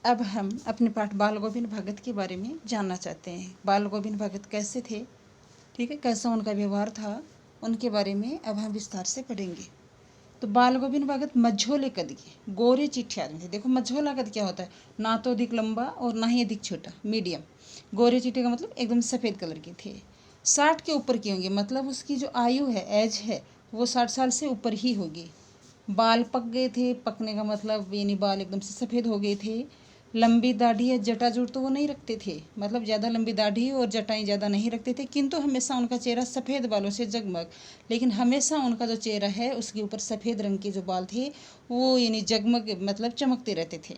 अब हम अपने पाठ बाल गोविंद भगत के बारे में जानना चाहते हैं। बाल गोविंद भगत कैसे थे, ठीक है, कैसा उनका व्यवहार था, उनके बारे में अब हम विस्तार से पढ़ेंगे। तो बाल गोविंद भगत मझोले कद के गोरे चिट्ठे आदमी थे। देखो मझोला कद क्या होता है, ना तो अधिक लंबा और ना ही अधिक छोटा, मीडियम। गोरे चिट्ठे का मतलब एकदम सफ़ेद कलर के थे। 60 के ऊपर की होंगे, मतलब उसकी जो आयु है, एज है, वो 60 साल से ऊपर ही होगी। बाल पक गए थे, पकने का मतलब यानी बाल एकदम से सफ़ेद हो गए थे। लंबी दाढ़ी या जटाजूट तो वो नहीं रखते थे, मतलब ज़्यादा लंबी दाढ़ी और जटाएं ज़्यादा नहीं रखते थे, किंतु हमेशा उनका चेहरा सफ़ेद बालों से जगमग, लेकिन हमेशा उनका जो चेहरा है उसके ऊपर सफ़ेद रंग के जो बाल थे वो यानी जगमग मतलब चमकते रहते थे।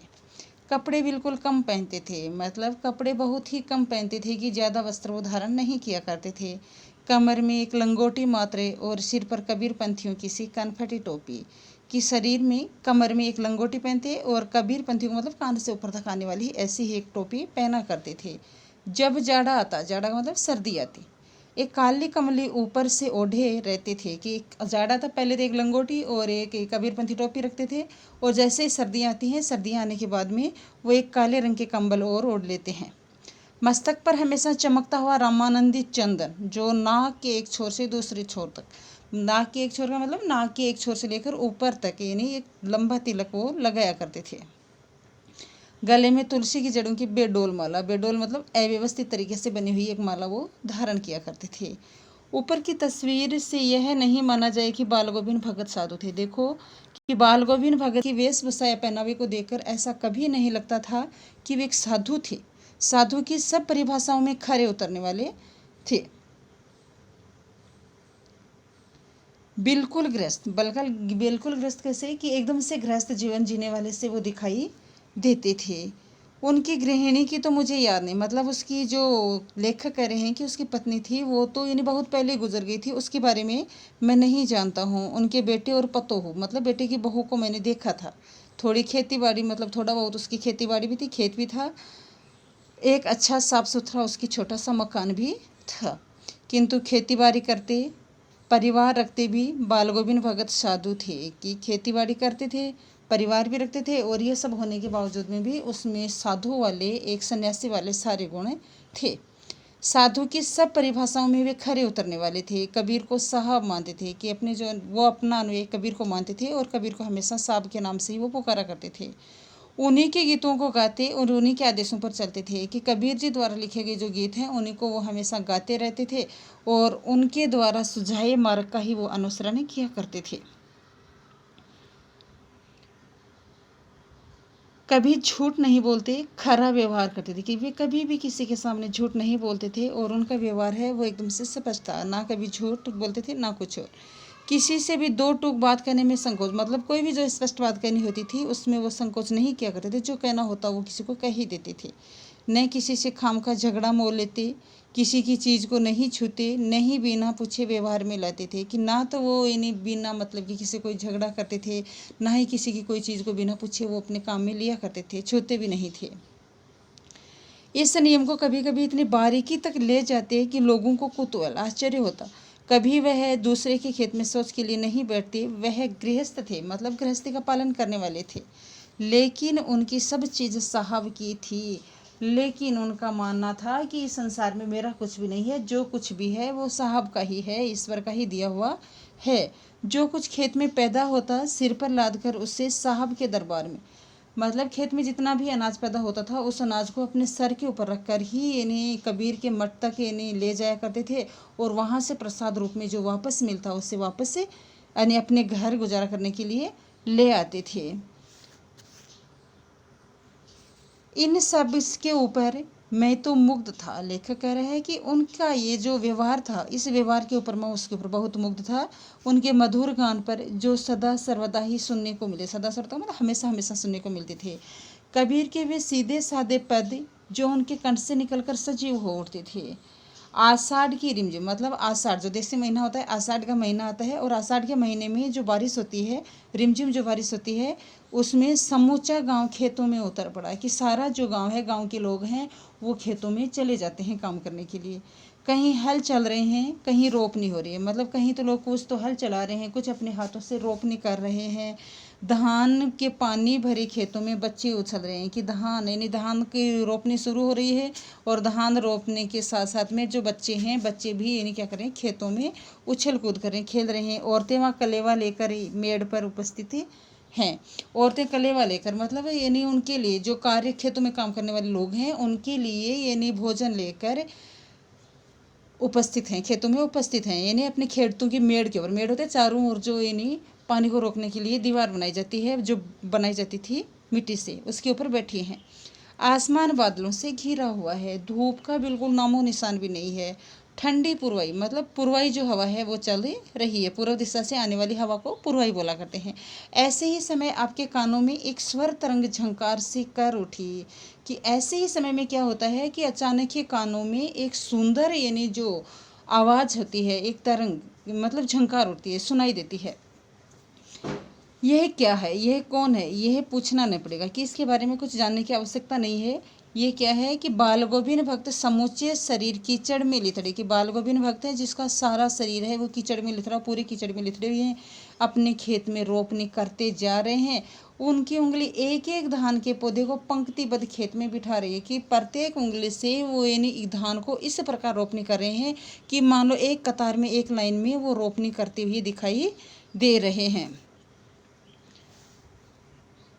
कपड़े बिल्कुल कम पहनते थे, मतलब कपड़े बहुत ही कम पहनते थे कि ज़्यादा वस्त्र वो धारण नहीं किया करते थे। कमर में एक लंगोटी मात्रे और सिर पर कबीर पंथियों की सी कनफटी टोपी, कि शरीर में कमर में एक लंगोटी पहनते और कबीर पंथियों को मतलब कान से ऊपर तक आने वाली ऐसी ही एक टोपी पहना करते थे। जब जाड़ा आता, जाड़ा का मतलब सर्दी आती, एक काली कमली ऊपर से ओढ़े रहते थे। कि जाड़ा था पहले तो एक लंगोटी और एक कबीरपंथी टोपी रखते थे, और जैसे ही सर्दियाँ आती हैं, सर्दियाँ आने के बाद में वो एक काले रंग के कंबल और ओढ़ लेते हैं। मस्तक पर हमेशा चमकता हुआ रामानंदी चंदन, जो नाक के एक छोर से दूसरे छोर तक, नाक के एक छोर का मतलब नाक के एक छोर से लेकर ऊपर तक यानी एक लंबा तिलक वो लगाया करते थे। गले में तुलसी की जड़ों की बेडोल माला, बेडोल मतलब अव्यवस्थित तरीके से बनी हुई एक माला वो धारण किया करते थे। ऊपर की तस्वीर से यह नहीं माना जाए कि बाल गोविंद भगत साधु थे। देखो कि बाल गोविंद भगत की वेशभूषा या पहनावे को देखकर ऐसा कभी नहीं लगता था कि वे एक साधु थे। साधु की सब परिभाषाओं में खरे उतरने वाले थे। बिल्कुल गृहस्थ, बल्कि बिल्कुल गृहस्थ कैसे कि एकदम से गृहस्थ जीवन जीने वाले से वो दिखाई देते थे। उनकी गृहिणी की तो मुझे याद नहीं, मतलब उसकी जो लेखक कह रहे हैं कि उसकी पत्नी थी वो तो यानी बहुत पहले गुजर गई थी, उसके बारे में मैं नहीं जानता हूँ। उनके बेटे और पतोहू मतलब बेटे की बहू को मैंने देखा था। थोड़ी खेती बाड़ी मतलब थोड़ा बहुत उसकी खेती बाड़ी भी थी, खेत भी था, एक अच्छा साफ सुथरा उसकी छोटा सा मकान भी था, किंतु खेती बाड़ी करते परिवार रखते भी बाल गोविंद भगत साधु थे। कि खेती बाड़ी करते थे, परिवार भी रखते थे, और ये सब होने के बावजूद में भी उसमें साधु वाले, एक सन्यासी वाले सारे गुण थे। साधु की सब परिभाषाओं में वे खरे उतरने वाले थे। कबीर को साहब मानते थे, कि अपने जो वो अपना अनुयायी कबीर को मानते थे और कबीर को हमेशा साहब के नाम से ही वो पुकारा करते थे। उन्हीं के गीतों को गाते और उन्हीं के आदेशों पर चलते थे। कि कबीर जी द्वारा लिखे गए जो गीत हैं उन्हीं को वो हमेशा गाते रहते थे और उनके द्वारा सुझाए मार्ग का ही वो अनुसरण किया करते थे। कभी झूठ नहीं बोलते, खरा व्यवहार करते थे। कि वे कभी भी किसी के सामने झूठ नहीं बोलते थे और उनका व्यवहार है वो एकदम से स्पष्ट था, ना कभी झूठ बोलते थे ना कुछ और। किसी से भी दो टूक बात करने में संकोच, मतलब कोई भी जो स्पष्ट बात करनी होती थी उसमें वो संकोच नहीं किया करते थे, जो कहना होता वो किसी को कह ही देते थे। न किसी से खाम का झगड़ा मोल लेते, किसी की चीज़ को नहीं छूते, नहीं बिना पूछे व्यवहार में लाते थे। कि ना तो वो यानी बिना मतलब कि किसी कोई झगड़ा करते थे, ना ही किसी की कोई चीज़ को बिना पूछे वो अपने काम में लिया करते थे, छूते भी नहीं थे। इस नियम को कभी कभी इतनी बारीकी तक ले जाते हैं कि लोगों को कुतूहल आश्चर्य होता। कभी वह दूसरे के खेत में शौच के लिए नहीं बैठते। वह गृहस्थ थे, मतलब गृहस्थी का पालन करने वाले थे, लेकिन उनकी सब चीज़ साहब की थी। लेकिन उनका मानना था कि इस संसार में मेरा कुछ भी नहीं है, जो कुछ भी है वो साहब का ही है, ईश्वर का ही दिया हुआ है। जो कुछ खेत में पैदा होता सिर पर लाद कर उससे साहब के दरबार में, मतलब खेत में जितना भी अनाज पैदा होता था उस अनाज को अपने सर के ऊपर रखकर ही यानी कबीर के मठ तक यानी ले जाया करते थे, और वहाँ से प्रसाद रूप में जो वापस मिलता उससे वापस से यानी अपने घर गुजारा करने के लिए ले आते थे। इन सब के ऊपर मैं तो मुग्ध था। लेखक कह रहे हैं कि उनका ये जो व्यवहार था, इस व्यवहार के ऊपर मैं उसके ऊपर बहुत मुग्ध था। उनके मधुर गान पर जो सदा सर्वदा ही सुनने को मिले, सदा सर्वदा मतलब हमेशा हमेशा सुनने को मिलते थे। कबीर के वे सीधे साधे पद जो उनके कंठ से निकलकर सजीव हो उठते थे। आषाढ़ की रिमझिम, मतलब आषाढ़ जो देसी महीना होता है, आषाढ़ का महीना आता है, और आषाढ़ के महीने में जो बारिश होती है, रिमझिम जो बारिश होती है, उसमें समूचा गांव खेतों में उतर पड़ा है। कि सारा जो गांव है, गांव के लोग हैं वो खेतों में चले जाते हैं काम करने के लिए। कहीं हल चल रहे हैं, कहीं रोपनी हो रही है, मतलब कहीं तो लोग कुछ तो हल चला रहे हैं, कुछ अपने हाथों से रोपनी कर रहे हैं, धान के पानी भरे खेतों में बच्चे उछल रहे हैं कि धान यानी धान की रोपनी शुरू हो रही है और धान रोपने के साथ साथ में जो बच्चे हैं बच्चे भी यानी क्या कर रहे हैं, खेतों में उछल कूद कर रहे हैं, खेल रहे हैं। औरतें वहाँ कलेवा लेकर मेड़ पर उपस्थित हैं। औरतें कलेवा लेकर मतलब यानी उनके लिए जो कार्य खेतों में काम करने वाले लोग हैं उनके लिए यानी भोजन लेकर उपस्थित हैं, खेतों में उपस्थित हैं, यानी अपने खेतों की मेड़ के ऊपर, मेड़ होते हैं चारों ओर जो यानी पानी को रोकने के लिए दीवार बनाई जाती है, जो बनाई जाती थी मिट्टी से, उसके ऊपर बैठी हैं। आसमान बादलों से घिरा हुआ है, धूप का बिल्कुल नामो निशान भी नहीं है। ठंडी पुरवाई मतलब पुरवाई जो हवा है वो चल रही है, पूर्व दिशा से आने वाली हवा को पुरवाई बोला करते हैं। ऐसे ही समय आपके कानों में एक स्वर तरंग झंकार सी कर उठी कि ऐसे ही समय में क्या होता है कि अचानक ही कानों में एक सुंदर यानी जो आवाज़ होती है, एक तरंग मतलब झंकार उठती है, सुनाई देती है। यह क्या है, यह कौन है, यह पूछना नहीं पड़ेगा कि इसके बारे में कुछ जानने की आवश्यकता नहीं है। ये क्या है कि बाल गोविंद भक्त समूचे शरीर कीचड़ में लिथड़े, कि बाल गोविंद भक्त है जिसका सारा शरीर है वो कीचड़ में लिथड़ा, पूरे कीचड़ में लिथड़े हुए हैं, अपने खेत में रोपनी करते जा रहे हैं। उनकी उंगली एक एक धान के पौधे को पंक्तिबद्ध खेत में बिठा रही है कि प्रत्येक उंगली से वो यानी धान को इस प्रकार रोपनी कर रहे हैं कि मान लो एक कतार में एक लाइन में वो रोपनी करते हुए दिखाई दे रहे हैं।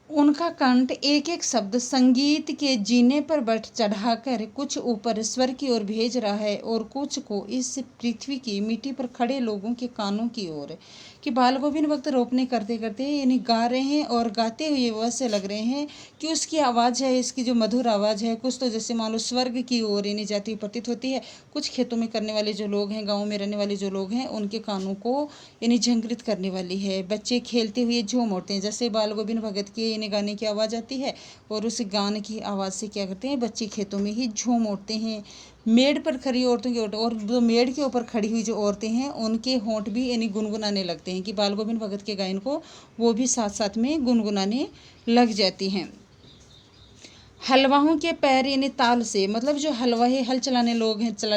उनका कंठ एक एक शब्द संगीत के जीने पर बैठ चढ़ाकर कुछ ऊपर स्वर की ओर भेज रहा है और कुछ को इस पृथ्वी की मिट्टी पर खड़े लोगों के कानों की ओर, कि बाल गोविंद भक्त रोपने करते करते यानी गा रहे हैं और गाते हुए वैसे लग रहे हैं कि उसकी आवाज़ है, इसकी जो मधुर आवाज़ है कुछ तो जैसे मान लो स्वर्ग की ओर यानी जाती हुई प्रतीत होती है। कुछ खेतों में करने वाले जो लोग हैं, गाँव में रहने वाले जो लोग हैं, उनके कानों को यानी झंकृत करने वाली है। बच्चे खेलते हुए झूम उठते हैं, जैसे बाल गोविंद भगत के यानी गाने की आवाज़ आती है और उस गाने की आवाज़ से क्या करते हैं, बच्चे खेतों में ही झूम उठते हैं। मेड़ पर खड़ी औरतों के और जो मेड़ के ऊपर खड़ी हुई जो औरतें हैं उनके होंठ भी यानी गुनगुनाने लगते हैं कि बाल गोविंद भगत के गायन को वो भी साथ साथ में गुनगुनाने लग जाती हैं। हलवाओं के पैर यानी ताल से मतलब जो हलवाई हल चलाने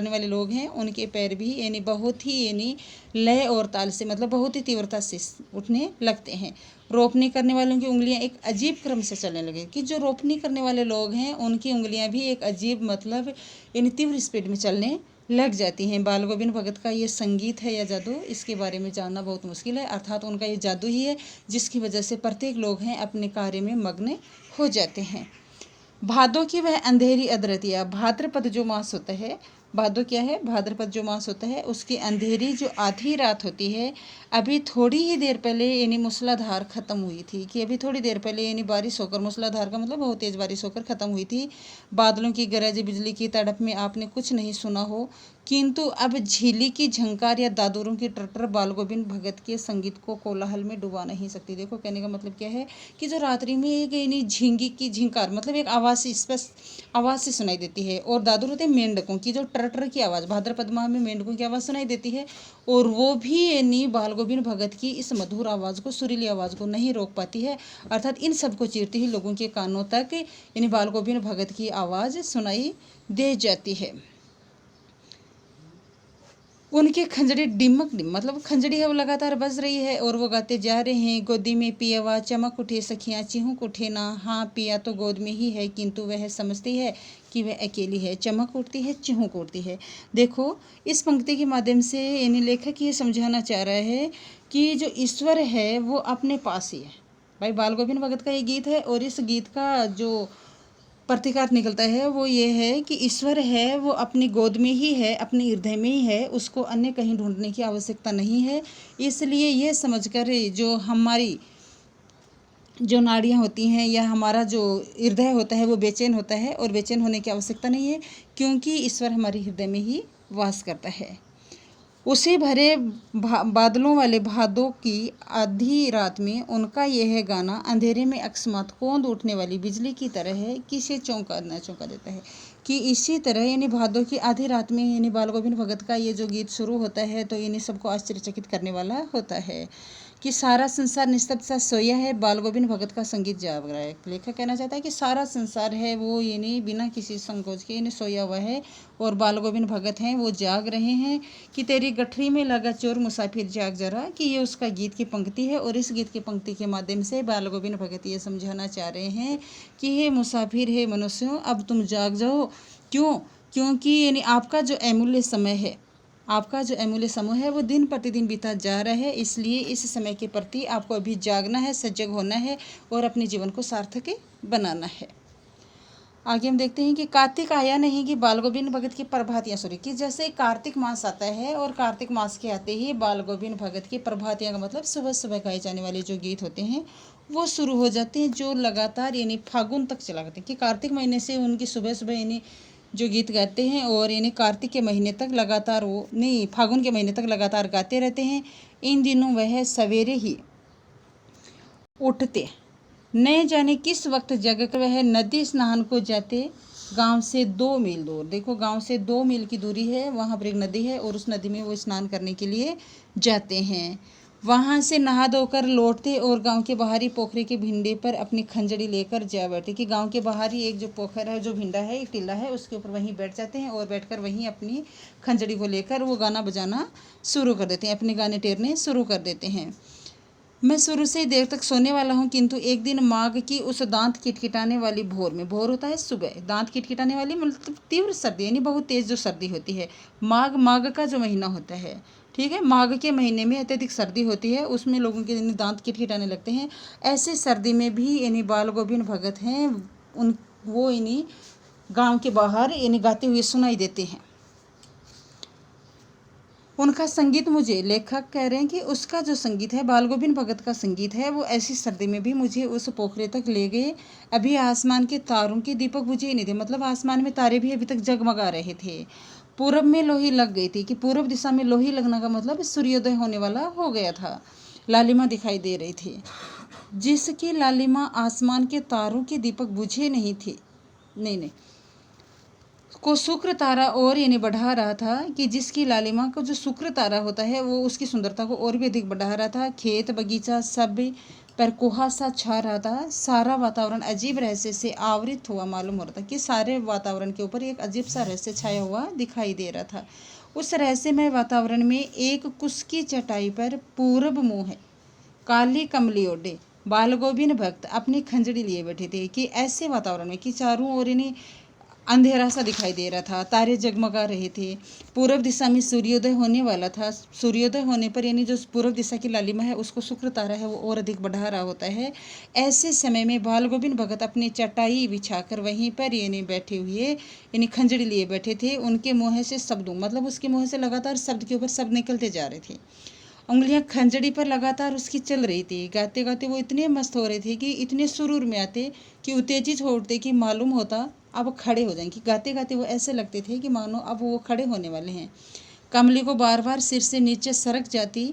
वाले लोग हैं उनके पैर भी यानी बहुत ही यानी लय और ताल से मतलब बहुत ही तीव्रता से उठने लगते हैं। रोपनी करने वालों की उंगलियां एक अजीब क्रम से चलने लगे, कि जो रोपनी करने वाले लोग हैं उनकी उंगलियां भी एक अजीब मतलब यानी तीव्र स्पीड में चलने लग जाती हैं। बाल गोविंद भगत का ये संगीत है या जादू, इसके बारे में जानना बहुत मुश्किल है, अर्थात उनका ये जादू ही है जिसकी वजह से प्रत्येक लोग हैं अपने कार्य में मग्न हो जाते हैं। भादों की वह अंधेरी अदरतिया, भाद्रपद जो मास होता है, भादो क्या है, भाद्रपद जो मास होता है उसकी अंधेरी जो आधी रात होती है, अभी थोड़ी ही देर पहले यानी मूसलाधार खत्म हुई थी, कि अभी थोड़ी देर पहले यानी बारिश होकर, मूसलाधार का मतलब बहुत तेज़ बारिश होकर ख़त्म हुई थी। बादलों की गरज बिजली की तड़प में आपने कुछ नहीं सुना हो, किंतु अब झीली की झंकार या दादुरों की टटर बाल गोविंद भगत के संगीत को कोलाहल में डुबा नहीं सकती। देखो कहने का मतलब क्या है कि जो रात्रि में एक यानी झींगी की झिंकार मतलब एक आवाज़ से स्पष्ट आवाज़ से सुनाई देती है, और दादुर होते हैं मेंढकों की जो टटर की आवाज़, भाद्रपद माह में मेंढकों की आवाज़ सुनाई देती है, और वो भी यानी बाल गोविंद भगत की इस मधुर आवाज़ को, सुरीली आवाज़ को नहीं रोक पाती है, अर्थात इन सबको चीरती ही लोगों के कानों तक यानी बाल गोविंद भगत की आवाज़ सुनाई दे जाती है। उनकी खंजड़ी डिमक मतलब खंजड़ी है वो लगातार बज रही है और वो गाते जा रहे हैं, गोदी में पियावा चमक उठे सखियाँ चिहुक उठे ना, हाँ पिया तो गोद में ही है किंतु वह समझती है कि वह अकेली है, चमक उठती है चिहुक उठती है। देखो इस पंक्ति के माध्यम से यानी लेखक ये समझाना चाह रहा है कि जो ईश्वर है वो अपने पास ही है। भाई बाल गोविंद भगत का ये गीत है और इस गीत का जो प्रतिकार निकलता है वो ये है कि ईश्वर है वो अपनी गोद में ही है, अपने हृदय में ही है, उसको अन्य कहीं ढूंढने की आवश्यकता नहीं है। इसलिए ये समझकर जो हमारी जो नाड़ियाँ होती हैं या हमारा जो हृदय होता है वो बेचैन होता है, और बेचैन होने की आवश्यकता नहीं है क्योंकि ईश्वर हमारे हृदय में ही वास करता है। उसी भरे बादलों वाले भादों की आधी रात में उनका यह गाना अंधेरे में अकस्मात कौंध उठने वाली बिजली की तरह है कि इसे चौंका देता है। कि इसी तरह यानी भादों की आधी रात में यानी बाल गोविंद भगत का ये जो गीत शुरू होता है तो यानी सबको आश्चर्यचकित करने वाला होता है कि सारा संसार निस्तब्ध सा सोया है, बाल गोविंद भगत का संगीत जाग रहा है। लेखक कहना चाहता है कि सारा संसार है वो यानी बिना किसी संकोच के यानी सोया हुआ है और बाल गोविंद भगत हैं वो जाग रहे हैं। कि तेरी गठरी में लगा चोर मुसाफिर जाग जरा, कि ये उसका गीत की पंक्ति है। और इस गीत की पंक्ति के माध्यम से बाल गोविंद भगत ये समझाना चाह रहे हैं कि हे मुसाफिर, हे मनुष्यों, अब तुम जाग जाओ। क्यों? क्योंकि यानी आपका जो अमूल्य समय है, आपका जो अमूल्य समय है वो दिन प्रतिदिन बीता जा रहा है। इसलिए इस समय के प्रति आपको अभी जागना है, सजग होना है और अपने जीवन को सार्थक बनाना है। आगे हम देखते हैं कि कार्तिक आया नहीं कि बाल गोविंद भगत की प्रभातियाँ शुरू की। जैसे कार्तिक मास आता है और कार्तिक मास के आते ही बाल गोविंद भगत की प्रभातियाँ का मतलब सुबह सुबह गाए जाने वाले जो गीत होते हैं वो शुरू हो जाते हैं, जो लगातार यानी फागुन तक चला करते हैं। कि कार्तिक महीने से उनकी सुबह सुबह यानी जो गीत गाते हैं और यानी कार्तिक के महीने तक लगातार वो नहीं फागुन के महीने तक लगातार गाते रहते हैं। इन दिनों वह सवेरे ही उठते, न जाने किस वक्त जगकर वह नदी स्नान को जाते। गांव से 2 मील दूर, देखो गांव से 2 मील की दूरी है, वहाँ पर एक नदी है और उस नदी में वो स्नान करने के लिए जाते हैं। वहाँ से नहा धोकर लौटते और गांव के बाहरी पोखरे के भिंडे पर अपनी खंजड़ी लेकर जा बैठते। कि गांव के बाहर ही एक जो पोखर है, जो भिंडा है, एक टीला है, उसके ऊपर वहीं बैठ जाते हैं और बैठकर वहीं अपनी खंजड़ी को लेकर वो गाना बजाना शुरू कर देते हैं, अपने गाने टेरने शुरू कर देते हैं। मैं शुरू से ही देर तक सोने वाला हूँ, किंतु एक दिन माघ की उस दांत किटकिटाने वाली भोर में, भोर होता है सुबह, दांत किटकिटाने वाली मतलब तीव्र सर्दी यानी बहुत तेज़ जो सर्दी होती है। माघ का जो महीना होता है, ठीक है, माघ के महीने में अत्यधिक सर्दी होती है, उसमें लोगों के यानी दांत किटकिटाने लगते हैं। ऐसे सर्दी में भी यानी बाल गोविंद भगत हैं उन वो यानी गाँव के बाहर यानी गाते हुए सुनाई देते हैं। उनका संगीत मुझे, लेखक कह रहे हैं कि उसका जो संगीत है, बाल गोविंद भगत का संगीत है, वो ऐसी सर्दी में भी मुझे उस पोखरे तक ले गए। अभी आसमान के तारों के दीपक बुझे नहीं थे, मतलब आसमान में तारे भी अभी तक जगमगा रहे थे। पूरब में लोही लग गई थी। कि पूर्व दिशा में लोही लगना का मतलब सूर्योदय होने वाला हो गया था। लालिमा दिखाई दे रही थी, जिसकी लालिमा आसमान के तारों के दीपक बुझे नहीं थे, नहीं को शुक्र तारा और यानी बढ़ा रहा था। कि जिसकी लालिमा को जो शुक्र तारा होता है वो उसकी सुंदरता को और भी अधिक बढ़ा रहा था। खेत बगीचा सब पर कुहासा छा रहा था। सारा वातावरण अजीब रहस्य से आवृत हुआ मालूम हो रहा था। कि सारे वातावरण के ऊपर एक अजीब सा रहस्य छाया हुआ दिखाई दे रहा था। उस रहस्यमय वातावरण में एक कुश की चटाई पर पूरब मुँह है, काली कमली ओढ़े बाल गोविंद भक्त अपनी खंजड़ी लिए बैठे थे। कि ऐसे वातावरण में कि चारों ओर यानी अंधेरा सा दिखाई दे रहा था, तारे जगमगा रहे थे, पूर्व दिशा में सूर्योदय होने वाला था। सूर्योदय होने पर यानी जो पूर्व दिशा की लालिमा है उसको शुक्र तारा है वो और अधिक बढ़ा रहा होता है। ऐसे समय में बाल गोविंद भगत अपनी चटाई बिछाकर वहीं पर यानी बैठे हुए यानी खंजड़ी लिए बैठे थे। उनके मुँह से शब्दों मतलब उसके मुँह से लगातार शब्द के ऊपर शब्द निकलते जा रहे थे। उंगलियां खंजड़ी पर लगातार उसकी चल रही थी। गाते गाते वो इतने मस्त हो रहे थे कि इतने सुरूर में आते कि उत्तेजित हो उठते कि मालूम होता अब खड़े हो जाएंगे। गाते गाते वो ऐसे लगते थे कि मानो अब वो खड़े होने वाले हैं। कमली को बार बार सिर से नीचे सरक जाती,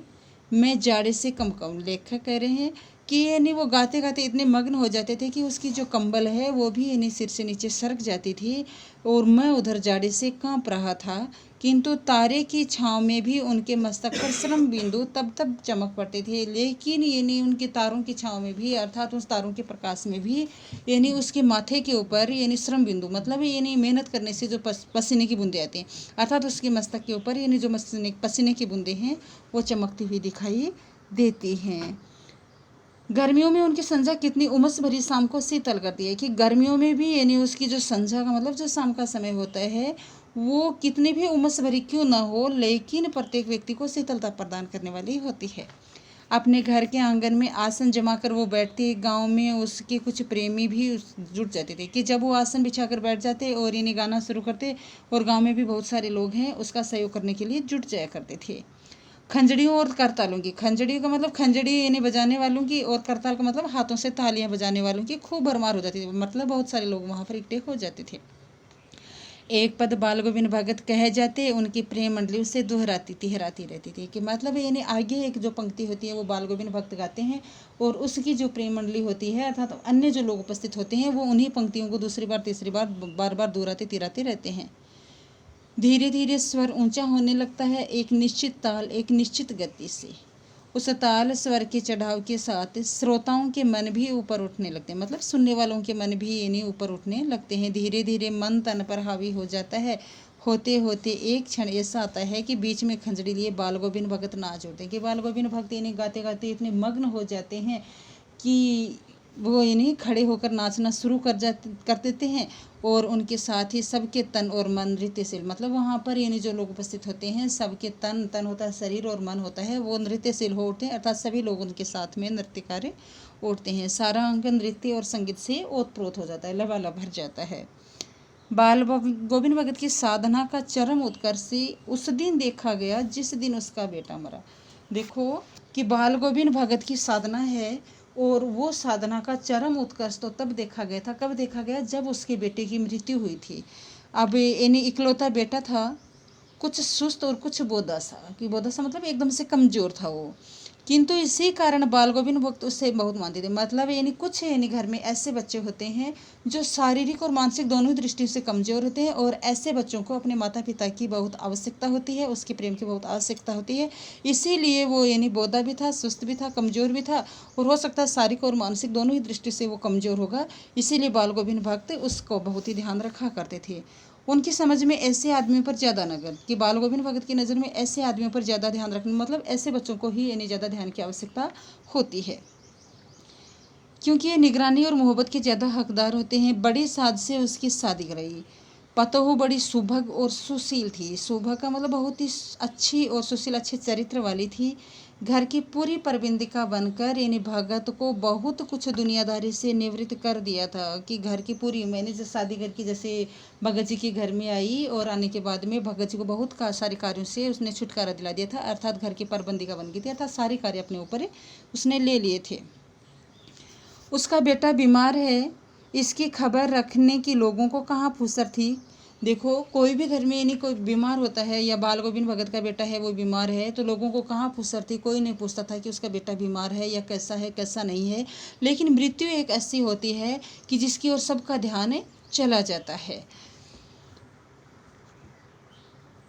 मैं जाड़े से कमकाऊं। लेखक कह रहे हैं कि यानी वो गाते गाते इतने मग्न हो जाते थे कि उसकी जो कंबल है वो भी यानी सिर से नीचे सरक जाती थी और मैं उधर जाड़े से कांप रहा था। किंतु तारे की छाँव में भी उनके मस्तक पर श्रम बिंदु तब तब चमक पड़ते थे। लेकिन यानी उनके तारों की छाँव में भी अर्थात उस तारों के प्रकाश में भी यानी उसके माथे के ऊपर यानी श्रम बिंदु मतलब यानी मेहनत करने से जो पसीने की बूंदें आती हैं, अर्थात उसके मस्तक के ऊपर यानी जो पसीने की बूंदें हैं वो चमकती हुई दिखाई देती हैं। गर्मियों में उनकी संध्या कितनी उमस भरी शाम को शीतल करती है। कि गर्मियों में भी यानी उसकी जो संध्या का मतलब जो शाम का समय होता है वो कितनी भी उमस भरी क्यों ना हो, लेकिन प्रत्येक व्यक्ति को शीतलता प्रदान करने वाली होती है। अपने घर के आंगन में आसन जमाकर वो बैठती। गांव में उसके कुछ प्रेमी भी जुट जाते थे। कि जब वो आसन बिछाकर बैठ जाते और इन्हें गाना शुरू करते और गांव में भी बहुत सारे लोग हैं उसका सहयोग करने के लिए जुट जाया करते थे। खंजड़ियों और करतालों की, खंजड़ी का मतलब खंजड़ी यानी बजाने वालों की और करताल का मतलब हाथों से तालियां बजाने वालों की खूब भरमार हो जाती थी। मतलब बहुत सारे लोग वहाँ पर इकट्ठे हो जाते थे। एक पद बाल गोविंद भगत कहे जाते, उनकी प्रेम मंडली उसे दोहराती तिहराती रहती थी। कि मतलब यानी आगे एक जो पंक्ति होती है वो बाल गोविंद भक्त गाते हैं और उसकी जो प्रेम मंडली होती है अर्थात तो अन्य जो लोग उपस्थित होते हैं वो उन्हीं पंक्तियों को दूसरी बार तीसरी बार बार बार दोहराते तिहराते रहते हैं। धीरे धीरे स्वर ऊंचा होने लगता है, एक निश्चित ताल एक निश्चित गति से, उस ताल स्वर के चढ़ाव के साथ श्रोताओं के मन भी ऊपर उठने लगते हैं, मतलब सुनने वालों के मन भी यानी ऊपर उठने लगते हैं। धीरे धीरे मन तन पर हावी हो जाता है। होते होते एक क्षण ऐसा आता है कि बीच में खंजड़ी लिए बाल गोविंद भगत नाच उठते हैं, कि बाल गोविंद भक्त इन्हें गाते गाते इतने मग्न हो जाते हैं कि वो इन्हें खड़े होकर नाचना शुरू कर देते हैं। और उनके साथ ही सबके तन और मन नृत्यशील, मतलब वहाँ पर यानी जो लोग उपस्थित होते हैं सबके तन होता है, शरीर और मन होता है, वो नृत्यशील हो उठते हैं, अर्थात सभी लोग उनके साथ में नृत्य कार्य उठते हैं। सारा अंग नृत्य और संगीत से ओतप्रोत हो जाता है, लबालब भर जाता है। बाल गोविंद भगत की साधना का चरम उत्कर्ष उस दिन देखा गया जिस दिन उसका बेटा मरा। देखो कि बाल गोविंद भगत की साधना है और वो साधना का चरम उत्कर्ष तो तब देखा गया था, कब देखा गया, जब उसके बेटे की मृत्यु हुई थी। अब यानी इकलौता बेटा था, कुछ सुस्त और कुछ बोदासा, कि बोदासा मतलब एकदम से कमजोर था वो, किंतु इसी कारण बाल गोविंद भक्त उससे बहुत मानते थे। मतलब यानी कुछ यानी घर में ऐसे बच्चे होते हैं जो शारीरिक और मानसिक दोनों दृष्टि से कमजोर होते हैं, और ऐसे बच्चों को अपने माता पिता की बहुत आवश्यकता होती है, उसके प्रेम की बहुत आवश्यकता होती है। इसीलिए वो यानी बोधा भी था, सुस्त भी था, कमजोर भी था, और हो सकता है शारीरिक और मानसिक दोनों ही दृष्टि से वो कमजोर होगा। इसीलिए बाल गोविंद भक्त उसको बहुत ही ध्यान रखा करते थे। उनकी समझ में ऐसे आदमियों पर ज़्यादा नजर, कि बाल गोविंद भगत की नज़र में ऐसे आदमियों पर ज़्यादा ध्यान रखना, मतलब ऐसे बच्चों को ही यानी ज़्यादा ध्यान की आवश्यकता होती है, क्योंकि ये निगरानी और मोहब्बत के ज़्यादा हकदार होते हैं। बड़ी साध से उसकी शादी कराई। पतोहू बड़ी सुभग और सुशील थी। सुभग का मतलब बहुत ही अच्छी और सुशील अच्छे चरित्र वाली थी। घर की पूरी प्रबंधिका बनकर यानी भगत को बहुत कुछ दुनियादारी से निवृत्त कर दिया था, कि घर की पूरी, मैंने जब शादी करके जैसे भगत जी के घर में आई और आने के बाद में भगत जी को बहुत सारे कार्यों से उसने छुटकारा दिला दिया था, अर्थात घर की प्रबंधिका बन गई थी, अर्थात सारे कार्य अपने ऊपर उसने ले लिए थे। उसका बेटा बीमार है, इसकी खबर रखने की लोगों को कहाँ फुर्सत थी। देखो कोई भी घर में यानी कोई बीमार होता है, या बाल गोविंद भगत का बेटा है वो बीमार है, तो लोगों को कहाँ फुर्सत थी, कोई नहीं पूछता था कि उसका बेटा बीमार है या कैसा नहीं है। लेकिन मृत्यु एक ऐसी होती है कि जिसकी ओर सबका ध्यान चला जाता है।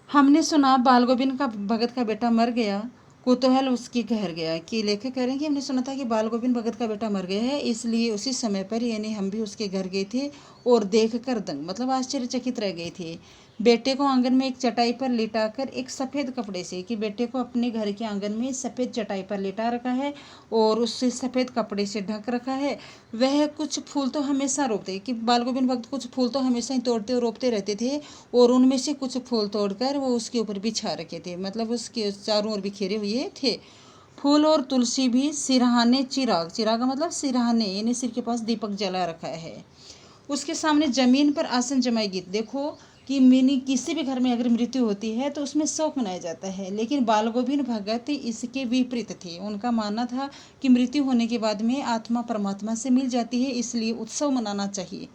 हमने सुना बाल गोविंद का भगत का बेटा मर गया, कुतूहल उसके घर गया, कि लेखक कह रहे हैं कि हमने सुना था कि बाल गोविंद भगत का बेटा मर गया है, इसलिए उसी समय पर यानी हम भी उसके घर गए थे और देख कर दंग, मतलब आश्चर्यचकित रह गए थे। बेटे को आंगन में एक चटाई पर लिटाकर एक सफ़ेद कपड़े से, कि बेटे को अपने घर के आंगन में सफ़ेद चटाई पर लिटा रखा है और उससे सफ़ेद कपड़े से ढक रखा है। वह कुछ फूल तो हमेशा रोपते, कि बाल गोविंद भक्त कुछ फूल तो हमेशा ही तोड़ते और रोपते रहते थे, और उनमें से कुछ फूल तोड़कर वो उसके ऊपर बिछा रखे थे, मतलब उसके चारों ओर बिखेरे हुए थे। फूल और तुलसी भी सिरहाने, चिराग का मतलब सिरहाने यानी सिर के पास दीपक जला रखा है। उसके सामने जमीन पर आसन जमाई गीत। देखो कि मिनी किसी भी घर में अगर मृत्यु होती है तो उसमें शोक मनाया जाता है, लेकिन बाल गोविंद भगत इसके विपरीत थे। उनका मानना था कि मृत्यु होने के बाद में आत्मा परमात्मा से मिल जाती है, इसलिए उत्सव मनाना चाहिए।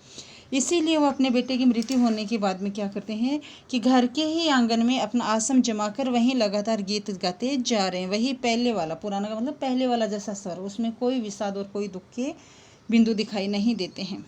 इसीलिए वो अपने बेटे की मृत्यु होने के बाद में क्या करते हैं कि घर के ही आंगन में अपना आसन जमाकर वहीं लगातार गीत गाते जा रहे हैं। वही पहले वाला, पुराना का मतलब पहले वाला जैसा स्वर, उसमें कोई विषाद और कोई दुख के बिंदु दिखाई नहीं देते हैं।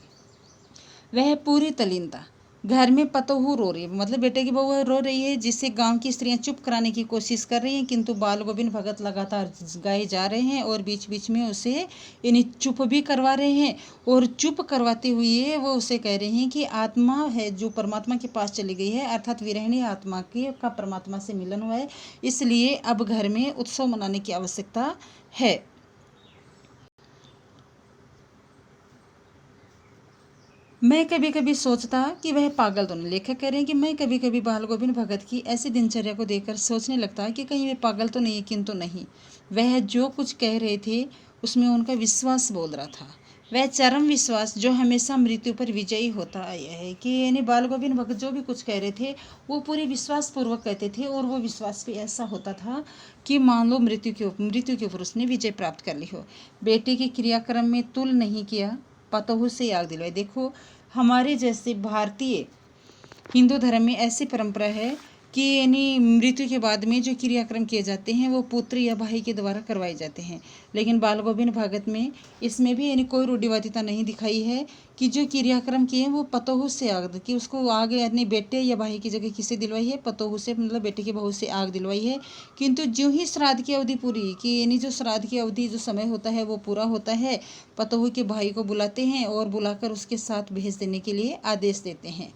वह पूरी तल्लीनता। घर में पतोहू रो रही है, मतलब बेटे की बहू रो रही है, जिससे गांव की स्त्रियां चुप कराने की कोशिश कर रही हैं, किंतु बाल गोविंद भगत लगातार गाए जा रहे हैं और बीच बीच में उसे इन्हें चुप भी करवा रहे हैं। और चुप करवाते हुए वो उसे कह रहे हैं कि आत्मा है जो परमात्मा के पास चली गई है, अर्थात विरहिणी आत्मा के का परमात्मा से मिलन हुआ है, इसलिए अब घर में उत्सव मनाने की आवश्यकता है। मैं कभी कभी सोचता कि वह पागल तो नहीं। लेखक कह रहे हैं कि मैं कभी कभी बाल गोविंद भगत की ऐसी दिनचर्या को देखकर सोचने लगता कि कहीं वे पागल तो नहीं है, किंतु नहीं, वह जो कुछ कह रहे थे उसमें उनका विश्वास बोल रहा था। वह चरम विश्वास जो हमेशा मृत्यु पर विजयी होता आया है, कि यानी बाल गोविंद भगत जो भी कुछ कह रहे थे वो पूरे विश्वास पूर्वक कहते थे, और वो विश्वास भी ऐसा होता था कि मान लो मृत्यु के ऊपर उसने विजय प्राप्त कर ली हो। बेटे के क्रियाक्रम में तुल नहीं किया, पतोहू से आग दिलवाई। देखो हमारे जैसे भारतीय हिंदू धर्म में ऐसी परंपरा है कि यानी मृत्यु के बाद में जो क्रियाक्रम किए जाते हैं वो पुत्र या भाई के द्वारा करवाए जाते हैं। लेकिन बाल गोविंद भगत में इसमें भी यानी कोई रूढ़िवादिता नहीं दिखाई है कि जो क्रियाक्रम किए वो पतोहू से आग, कि उसको आग अपने बेटे या भाई की जगह किसे दिलवाई है, पतोहू से, मतलब बेटे की बहू से आग दिलवाई है। किंतु जो ही श्राद्ध की अवधि पूरी, कि यानी जो श्राद्ध की अवधि जो समय होता है वो पूरा होता है, पतोहू के भाई को बुलाते हैं और बुलाकर उसके साथ भेज देने के लिए आदेश देते हैं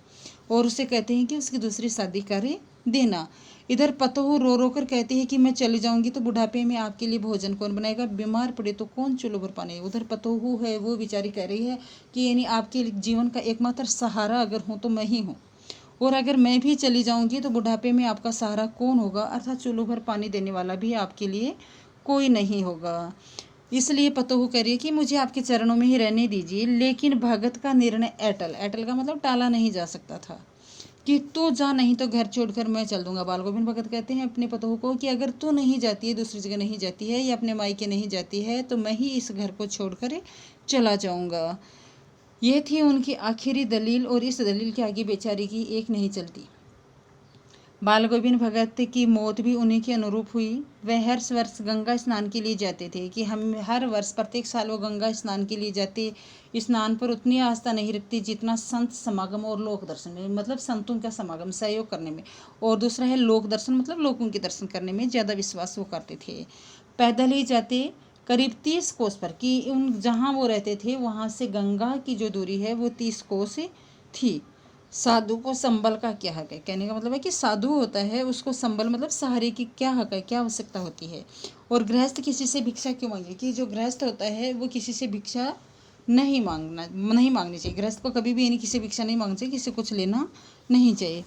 और उसे कहते हैं कि उसकी दूसरी शादी कर देना। इधर पतोहू रो रो कर कहती है कि मैं चली जाऊंगी तो बुढ़ापे में आपके लिए भोजन कौन बनाएगा, बीमार पड़े तो कौन चूल्हा भर पाने। उधर पतोहू है वो बेचारी कह रही है कि यानी आपके जीवन का एकमात्र सहारा अगर हूँ तो मैं ही हूँ, और अगर मैं भी चली जाऊंगी तो बुढ़ापे में आपका सहारा कौन होगा, अर्थात चूल्हा भर पानी देने वाला भी आपके लिए कोई नहीं होगा। इसलिए पतोहू कह रही है कि मुझे आपके चरणों में ही रहने दीजिए। लेकिन भगत का निर्णय अटल, अटल का मतलब टाला नहीं जा सकता था, कि तू जा, नहीं तो घर छोड़कर मैं चल दूंगा। बाल गोविंद भगत कहते हैं अपने पतोहू को कि अगर तू नहीं जाती है, दूसरी जगह नहीं जाती है या अपने मायके नहीं जाती है तो मैं ही इस घर को छोड़कर चला जाऊंगा। यह थी उनकी आखिरी दलील और इस दलील के आगे बेचारी की एक नहीं चलती। बाल गोविंद भगत की मौत भी उन्हीं के अनुरूप हुई। वह हर वर्ष गंगा स्नान के लिए जाते थे, कि हम हर वर्ष प्रत्येक साल वो गंगा स्नान के लिए जाते। स्नान पर उतनी आस्था नहीं रखती जितना संत समागम और लोक दर्शन में, मतलब संतों का समागम सहयोग करने में, और दूसरा है लोक दर्शन मतलब लोगों के दर्शन करने में ज़्यादा विश्वास वो करते थे। पैदल ही जाते करीब 30 कोस पर, कि उन जहाँ वो रहते थे वहाँ से गंगा की जो दूरी है वो 30 कोस थी। साधु को संबल का क्या हक है, कहने का मतलब है कि साधु होता है उसको संबल मतलब सहारे की क्या हक है, क्या आवश्यकता होती है। और गृहस्थ किसी से भिक्षा क्यों मांगे, कि जो गृहस्थ होता है वो किसी से भिक्षा नहीं मांगनी चाहिए। गृहस्थ को कभी भी यानी किसी भिक्षा नहीं मांगनी चाहिए, किसी कुछ लेना नहीं चाहिए।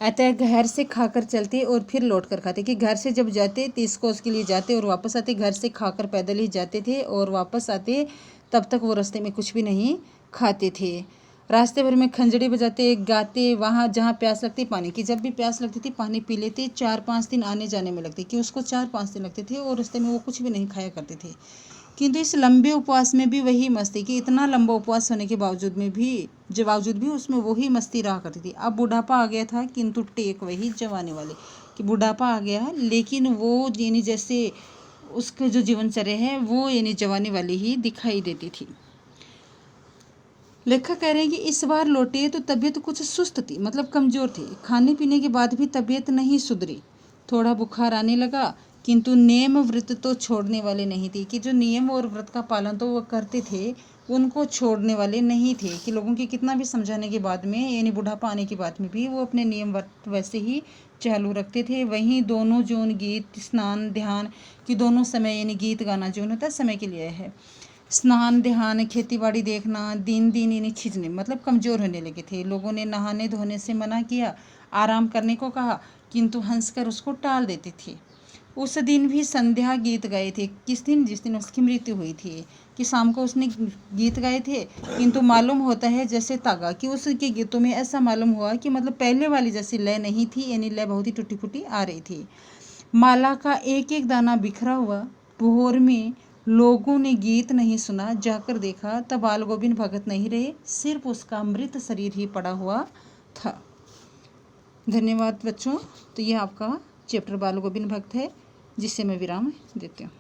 अतः घर से खाकर चलते और फिर लौट कर खाते, कि घर से जब जाते 30 कोस के लिए जाते और वापस आते, घर से खाकर पैदल ही जाते थे और वापस आते, तब तक वो रास्ते में कुछ भी नहीं खाते थे। रास्ते भर में खंजड़ी बजाते गाते, वहाँ जहाँ प्यास लगती पानी की, जब भी प्यास लगती थी पानी पी लेते। 4-5 दिन आने जाने में लगते, कि उसको 4-5 दिन लगते थे और रास्ते में वो कुछ भी नहीं खाया करते थे। किंतु इस लंबे उपवास में भी वही मस्ती, कि इतना लंबा उपवास होने के बावजूद भी उसमें वही मस्ती रहा करती थी। अब बुढ़ापा आ गया था किंतु टेक वही जवानी वाले, कि बुढ़ापा आ गया लेकिन वो यानी जैसे उसके जो जीवनचर्या है वो यानी जवानी वाली ही दिखाई देती थी। लेखक कह रहे हैं कि इस बार लौटे तो तबीयत कुछ सुस्त थी, मतलब कमज़ोर थी। खाने पीने के बाद भी तबीयत नहीं सुधरी, थोड़ा बुखार आने लगा, किंतु नियम व्रत तो छोड़ने वाले नहीं थे, कि जो नियम और व्रत का पालन तो वो करते थे, उनको छोड़ने वाले नहीं थे। कि लोगों के कितना भी समझाने के बाद में यानी बुढ़ापा आने के बाद में भी वो अपने नियम व्रत वैसे ही चालू रखते थे। वहीं दोनों जोन गीत स्नान ध्यान कि दोनों समय यानी गीत गाना जो होता है समय के लिए है, स्नान ध्यान खेती बाड़ी देखना दिन दिन इन्हें खींचने मतलब कमज़ोर होने लगे थे। लोगों ने नहाने धोने से मना किया, आराम करने को कहा, किंतु हंसकर उसको टाल देते थे। उस दिन भी संध्या गीत गाए थे, किस दिन, जिस दिन उसकी मृत्यु हुई थी, कि शाम को उसने गीत गाए थे। किंतु मालूम होता है जैसे तागा, कि उसके गीतों में ऐसा मालूम हुआ कि मतलब पहले वाली जैसी लय नहीं थी, यानी लय बहुत ही टूटी फूटी आ रही थी। माला का एक एक दाना बिखरा हुआ। भोर में लोगों ने गीत नहीं सुना, जाकर देखा तब बाल गोविंद भगत नहीं रहे, सिर्फ उसका मृत शरीर ही पड़ा हुआ था। धन्यवाद बच्चों। तो यह आपका चैप्टर बाल गोविंद भगत है, जिससे मैं विराम देती हूँ।